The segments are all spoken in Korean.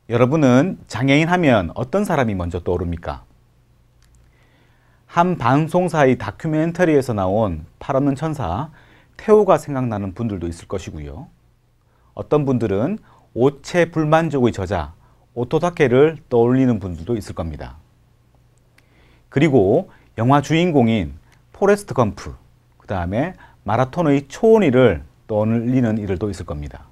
여러분은 장애인 하면 어떤 사람이 먼저 떠오릅니까? 한 방송사의 다큐멘터리에서 나온 팔 없는 천사 테오가 생각나는 분들도 있을 것이고요. 어떤 분들은 오체 불만족의 저자 오토다케를 떠올리는 분들도 있을 겁니다. 그리고 영화 주인공인 포레스트 검프, 그 다음에 마라톤의 초원이를 떠올리는 이들도 있을 겁니다.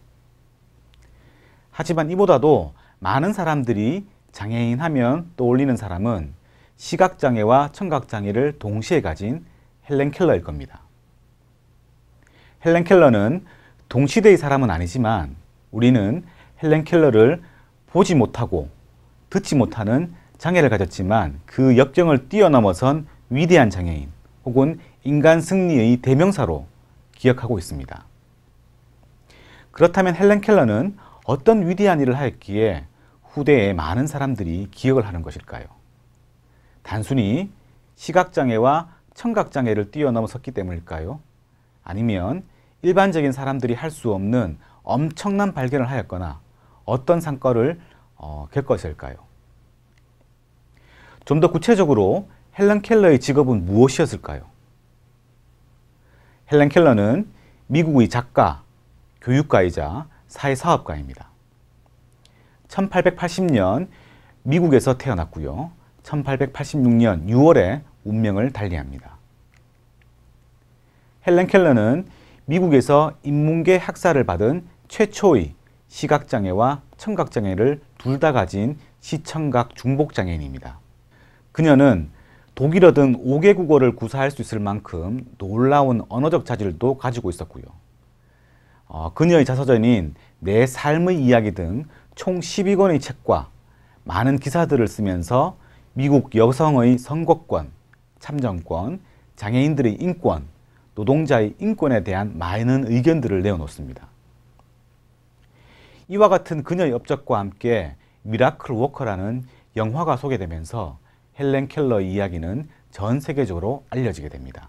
하지만 이보다도 많은 사람들이 장애인 하면 떠올리는 사람은 시각장애와 청각장애를 동시에 가진 헬렌 켈러일 겁니다. 헬렌 켈러는 동시대의 사람은 아니지만 우리는 헬렌 켈러를 보지 못하고 듣지 못하는 장애를 가졌지만 그 역경을 뛰어넘어선 위대한 장애인 혹은 인간 승리의 대명사로 기억하고 있습니다. 그렇다면 헬렌 켈러는 어떤 위대한 일을 하였기에 후대에 많은 사람들이 기억을 하는 것일까요? 단순히 시각장애와 청각장애를 뛰어넘어섰기 때문일까요? 아니면 일반적인 사람들이 할 수 없는 엄청난 발견을 하였거나 어떤 성과를 겪을 것일까요? 좀 더 구체적으로 헬렌 켈러의 직업은 무엇이었을까요? 헬렌 켈러는 미국의 작가, 교육가이자 사회사업가입니다. 1880년 미국에서 태어났고요. 1886년 6월에 운명을 달리합니다. 헬렌 켈러는 미국에서 인문계 학사를 받은 최초의 시각장애와 청각장애를 둘 다 가진 시청각 중복장애인입니다. 그녀는 독일어 등 5개 국어를 구사할 수 있을 만큼 놀라운 언어적 자질도 가지고 있었고요. 그녀의 자서전인 내 삶의 이야기 등 총 12권의 책과 많은 기사들을 쓰면서 미국 여성의 선거권, 참정권, 장애인들의 인권, 노동자의 인권에 대한 많은 의견들을 내어놓습니다. 이와 같은 그녀의 업적과 함께 미라클 워커라는 영화가 소개되면서 헬렌 켈러의 이야기는 전 세계적으로 알려지게 됩니다.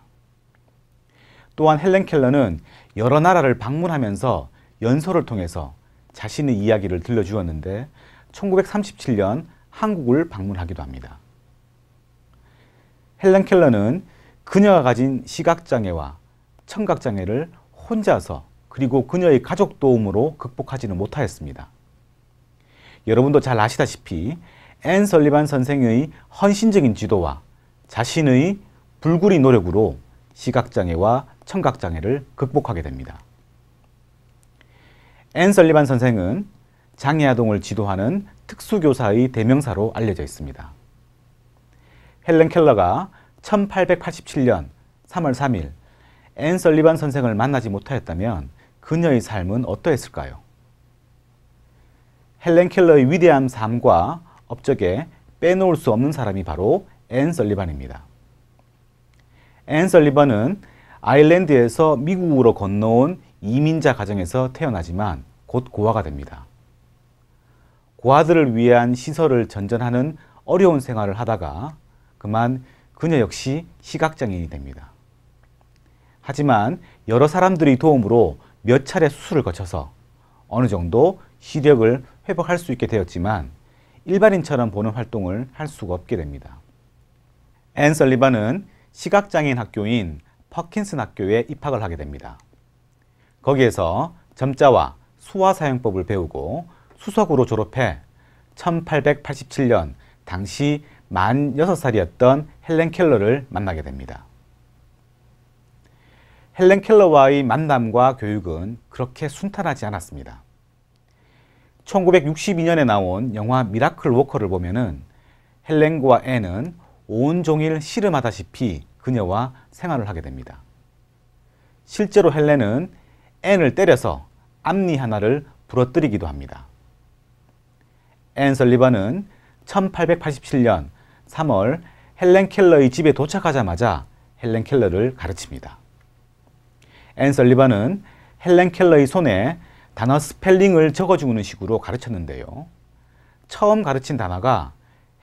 또한 헬렌 켈러는 여러 나라를 방문하면서 연설을 통해서 자신의 이야기를 들려주었는데 1937년 한국을 방문하기도 합니다. 헬렌 켈러는 그녀가 가진 시각장애와 청각장애를 혼자서 그리고 그녀의 가족 도움으로 극복하지는 못하였습니다. 여러분도 잘 아시다시피 앤 설리반 선생의 헌신적인 지도와 자신의 불구리 노력으로 시각장애와 청각장애를 극복하게 됩니다. 앤 설리반 선생은 장애아동을 지도하는 특수교사의 대명사로 알려져 있습니다. 헬렌 켈러가 1887년 3월 3일 앤 설리반 선생을 만나지 못하였다면 그녀의 삶은 어떠했을까요? 헬렌 켈러의 위대한 삶과 업적에 빼놓을 수 없는 사람이 바로 앤 설리반입니다. 앤 설리반은 아일랜드에서 미국으로 건너온 이민자 가정에서 태어나지만 곧 고아가 됩니다. 고아들을 위한 시설을 전전하는 어려운 생활을 하다가 그만 그녀 역시 시각장애인이 됩니다. 하지만 여러 사람들의 도움으로 몇 차례 수술을 거쳐서 어느 정도 시력을 회복할 수 있게 되었지만 일반인처럼 보는 활동을 할 수가 없게 됩니다. 앤 설리반은 시각장애인 학교인 퍼킨슨 학교에 입학을 하게 됩니다. 거기에서 점자와 수화사용법을 배우고 수석으로 졸업해 1887년 당시 만 6살이었던 헬렌 켈러를 만나게 됩니다. 헬렌 켈러와의 만남과 교육은 그렇게 순탄하지 않았습니다. 1962년에 나온 영화 미라클 워커를 보면은 헬렌과 앤은 온종일 씨름하다시피 그녀와 생활을 하게 됩니다. 실제로 헬렌은 앤을 때려서 앞니 하나를 부러뜨리기도 합니다. 앤 설리반은 1887년 3월 헬렌 켈러의 집에 도착하자마자 헬렌 켈러를 가르칩니다. 앤 설리반은 헬렌 켈러의 손에 단어 스펠링을 적어주는 식으로 가르쳤는데요. 처음 가르친 단어가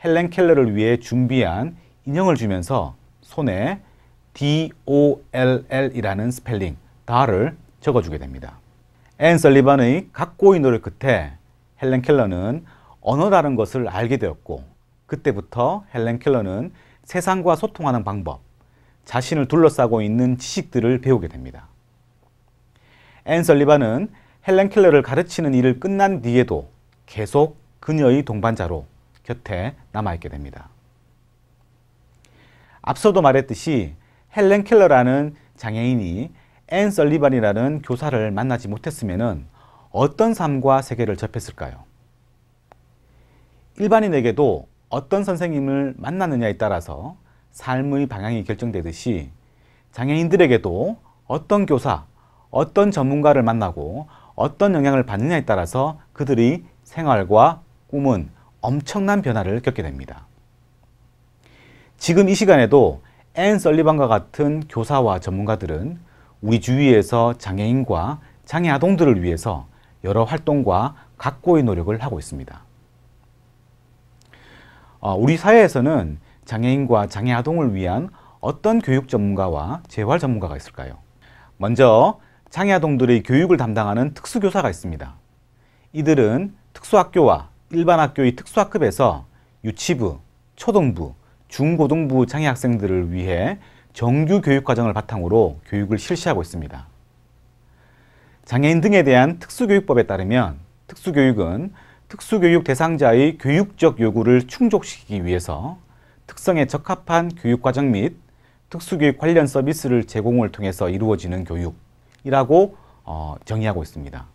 헬렌 켈러를 위해 준비한 인형을 주면서 손에 DOLL이라는 스펠링, 다를 적어주게 됩니다. 앤 설리반의 각고의 노력 끝에 헬렌 켈러는 언어라는 것을 알게 되었고, 그때부터 헬렌 켈러는 세상과 소통하는 방법, 자신을 둘러싸고 있는 지식들을 배우게 됩니다. 앤 설리반은 헬렌 켈러를 가르치는 일을 끝난 뒤에도 계속 그녀의 동반자로 곁에 남아있게 됩니다. 앞서도 말했듯이 헬렌 켈러라는 장애인이 앤 설리반이라는 교사를 만나지 못했으면 어떤 삶과 세계를 접했을까요? 일반인에게도 어떤 선생님을 만나느냐에 따라서 삶의 방향이 결정되듯이 장애인들에게도 어떤 교사, 어떤 전문가를 만나고 어떤 영향을 받느냐에 따라서 그들의 생활과 꿈은 엄청난 변화를 겪게 됩니다. 지금 이 시간에도 앤 설리반과 같은 교사와 전문가들은 우리 주위에서 장애인과 장애 아동들을 위해서 여러 활동과 각고의 노력을 하고 있습니다. 우리 사회에서는 장애인과 장애 아동을 위한 어떤 교육 전문가와 재활 전문가가 있을까요? 먼저 장애 아동들의 교육을 담당하는 특수교사가 있습니다. 이들은 특수학교와 일반 학교의 특수학급에서 유치부, 초등부, 중고등부 장애 학생들을 위해 정규 교육 과정을 바탕으로 교육을 실시하고 있습니다. 장애인 등에 대한 특수교육법에 따르면 특수교육은 특수교육 대상자의 교육적 요구를 충족시키기 위해서 특성에 적합한 교육과정 및 특수교육 관련 서비스를 제공을 통해서 이루어지는 교육이라고 정의하고 있습니다.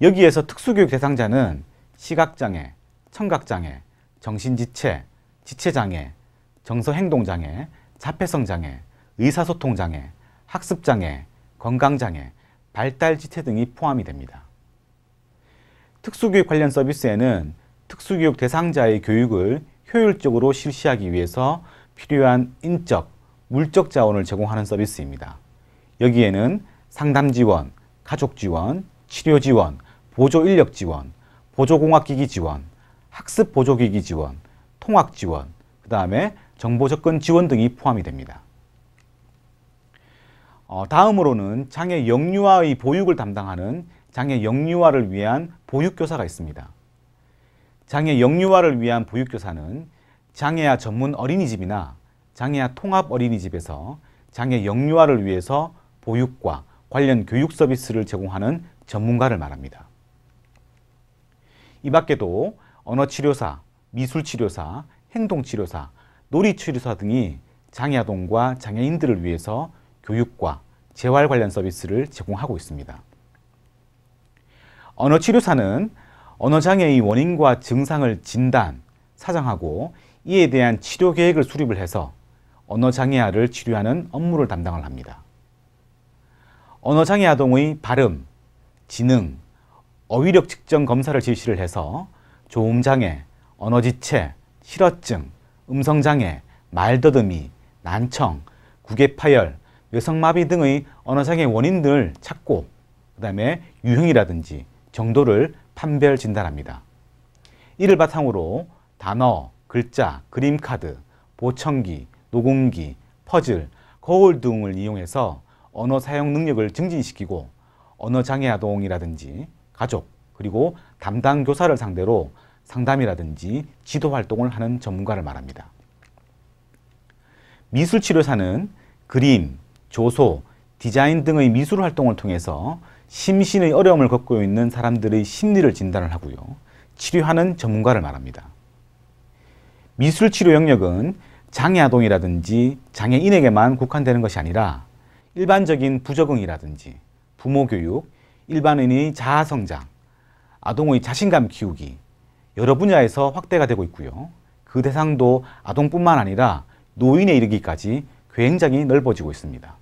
여기에서 특수교육 대상자는 시각장애, 청각장애, 정신지체, 지체장애, 정서행동장애, 자폐성장애, 의사소통장애, 학습장애, 건강장애, 발달지체 등이 포함이 됩니다. 특수교육 관련 서비스에는 특수교육 대상자의 교육을 효율적으로 실시하기 위해서 필요한 인적, 물적 자원을 제공하는 서비스입니다. 여기에는 상담 지원, 가족 지원, 치료 지원, 보조 인력 지원, 보조공학기기 지원, 학습 보조기기 지원, 통학 지원, 그 다음에 정보 접근 지원 등이 포함이 됩니다. 다음으로는 장애 영유아의 보육을 담당하는 장애 영유아를 위한 보육교사가 있습니다. 장애 영유아를 위한 보육교사는 장애아 전문 어린이집이나 장애아 통합 어린이집에서 장애 영유아를 위해서 보육과 관련 교육 서비스를 제공하는 전문가를 말합니다. 이 밖에도 언어치료사, 미술치료사, 행동치료사, 놀이치료사 등이 장애아동과 장애인들을 위해서 교육과 재활 관련 서비스를 제공하고 있습니다. 언어치료사는 언어장애의 원인과 증상을 진단, 사정하고 이에 대한 치료 계획을 수립을 해서 언어장애아를 치료하는 업무를 담당을 합니다. 언어장애 아동의 발음, 지능, 어휘력 측정 검사를 실시를 해서 조음장애, 언어지체, 실어증, 음성장애, 말더듬이, 난청, 구개파열, 뇌성마비 등의 언어장애 원인들을 찾고 그 다음에 유형이라든지 정도를 판별 진단합니다. 이를 바탕으로 단어, 글자, 그림카드, 보청기, 녹음기, 퍼즐, 거울 등을 이용해서 언어 사용 능력을 증진시키고 언어장애 아동이라든지 가족 그리고 담당 교사를 상대로 상담이라든지 지도 활동을 하는 전문가를 말합니다. 미술치료사는 그림, 조소, 디자인 등의 미술 활동을 통해서 심신의 어려움을 겪고 있는 사람들의 심리를 진단을 하고요. 치료하는 전문가를 말합니다. 미술치료 영역은 장애아동이라든지 장애인에게만 국한되는 것이 아니라 일반적인 부적응이라든지 부모교육, 일반인의 자아성장, 아동의 자신감 키우기 여러 분야에서 확대가 되고 있고요. 그 대상도 아동뿐만 아니라 노인에 이르기까지 굉장히 넓어지고 있습니다.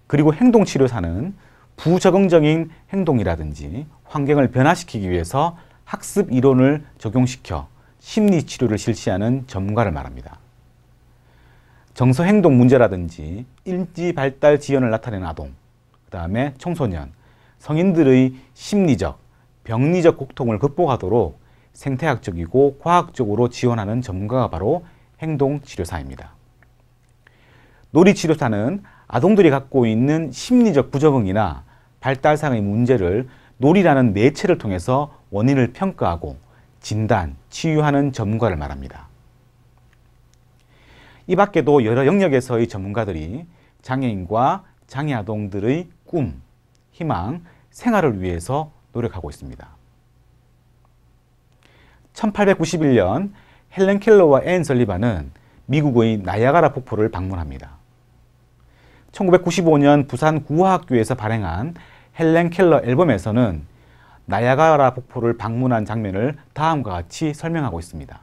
그리고 행동치료사는 부적응적인 행동이라든지 환경을 변화시키기 위해서 학습 이론을 적용시켜 심리치료를 실시하는 전문가를 말합니다. 정서행동 문제라든지 인지발달 지연을 나타내는 아동, 그 다음에 청소년, 성인들의 심리적, 병리적 고통을 극복하도록 생태학적이고 과학적으로 지원하는 전문가가 바로 행동치료사입니다. 놀이치료사는 아동들이 갖고 있는 심리적 부적응이나 발달상의 문제를 놀이라는 매체를 통해서 원인을 평가하고 진단, 치유하는 전문가를 말합니다. 이 밖에도 여러 영역에서의 전문가들이 장애인과 장애아동들의 꿈, 희망, 생활을 위해서 노력하고 있습니다. 1891년 헬렌 켈러와 앤 설리반은 미국의 나이아가라 폭포를 방문합니다. 1995년 부산 구화학교에서 발행한 헬렌 켈러 앨범에서는 나이아가라 폭포를 방문한 장면을 다음과 같이 설명하고 있습니다.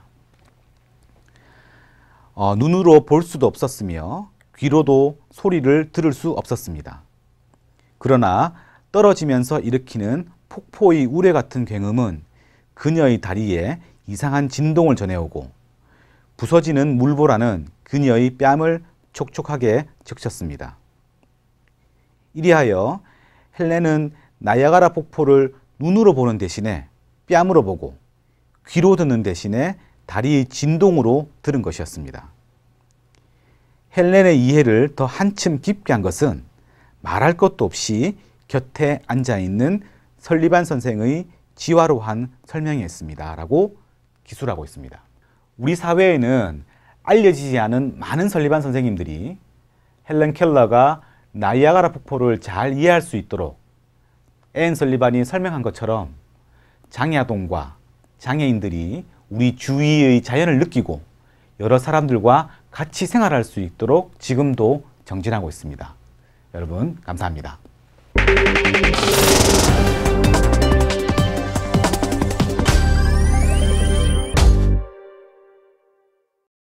눈으로 볼 수도 없었으며 귀로도 소리를 들을 수 없었습니다. 그러나 떨어지면서 일으키는 폭포의 우레 같은 굉음은 그녀의 다리에 이상한 진동을 전해오고 부서지는 물보라는 그녀의 뺨을 촉촉하게 적셨습니다. 이리하여 헬렌은 나이아가라 폭포를 눈으로 보는 대신에 뺨으로 보고 귀로 듣는 대신에 다리의 진동으로 들은 것이었습니다. 헬렌의 이해를 더 한층 깊게 한 것은 말할 것도 없이 곁에 앉아있는 설리반 선생의 지화로한 설명이었습니다. 라고 기술하고 있습니다. 우리 사회에는 알려지지 않은 많은 설리반 선생님들이 헬렌 켈러가 나이아가라 폭포를 잘 이해할 수 있도록 앤 설리반이 설명한 것처럼 장애아동과 장애인들이 우리 주위의 자연을 느끼고 여러 사람들과 같이 생활할 수 있도록 지금도 정진하고 있습니다. 여러분 감사합니다.